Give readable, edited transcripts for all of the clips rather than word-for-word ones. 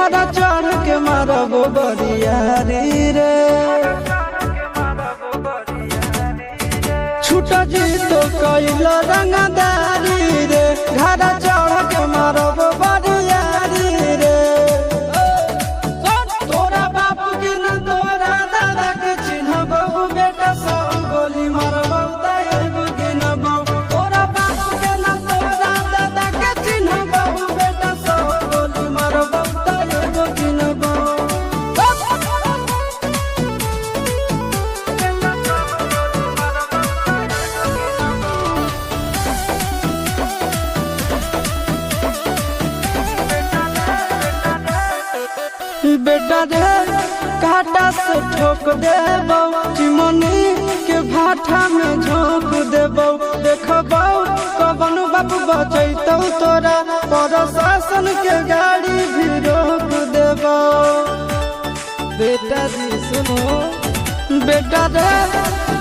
घरा चढ़ के मारब बरियारी रे। छूट जी तो कैल रंगदारी रे, घरा चढ़ के मारब बरियारी रे। तोरा बाप के न तोरा दादा के चिन्हबहु, बेटा सब गोली मारबहु तैगो गिनबहु। तोरा बाप के न तोरा दादा के चिन्हबहु, बेटा सब गोली मारबहु तैगो गिनबहु। बेटा रे काटा से ठोक देबौ, चिमनी के भाटा में झोंक देबौ। देखबौ कवन बाप बचैतौ तोरा, प्रशासन के गाड़ी भी रोक देबौ। बेटा जी सुनो, बेटा रे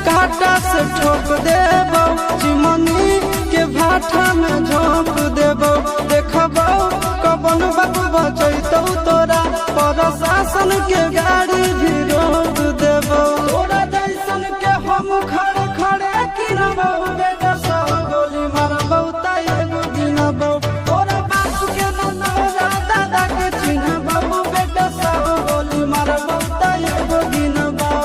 काटा से ठोक देबौ, चिमनी के भाटा में झोंक देबौ। देखबौ कवन बाप बचैतौ तोरा, प्रशासन के गाड़ी भी रोक देबौ। तोरा जैसन के हम खड़े खड़े गिनबौ, बेटा सब गोली मारबौ तैगो गिनबौ। तोरा बाप के न तोरा दादा के चिन्हबौ, बेटा सब गोली मारबौ तैगो गिनबौ।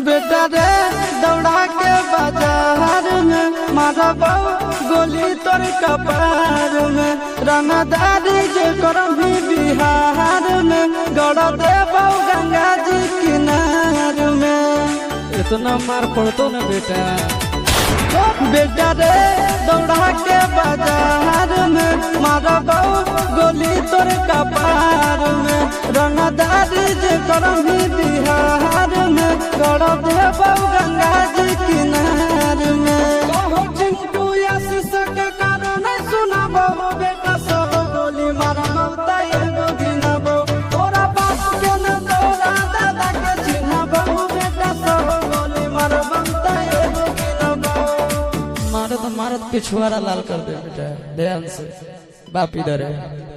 बेटा रे दौड़ा के बाजार में मारबौ गोली तोर कपार में। रंगदारी जे करभी बिहार में, गड़ देबौ गंगा जी किनार में। इतना मार पड़तो न बेटा। बेटा रे दौड़ा के बाजार में मारबौ गोली तोर कपार में। रंगदारी जे करभी बिहार में, गड़ देबौ गंगा जी किनार में। कहो चिंटू आशीष के कारण सुनबौ, बेटा सब गोली मारबौ तैगो गिनबौ। तोरा बाप के न तोरा दादा के चिन्हबौ, बेटा सब गोली मारबौ तैगो गिनबौ। मारत मारत पिछुआरा लाल कर दे बेटा, ध्यान से बाप इधर है।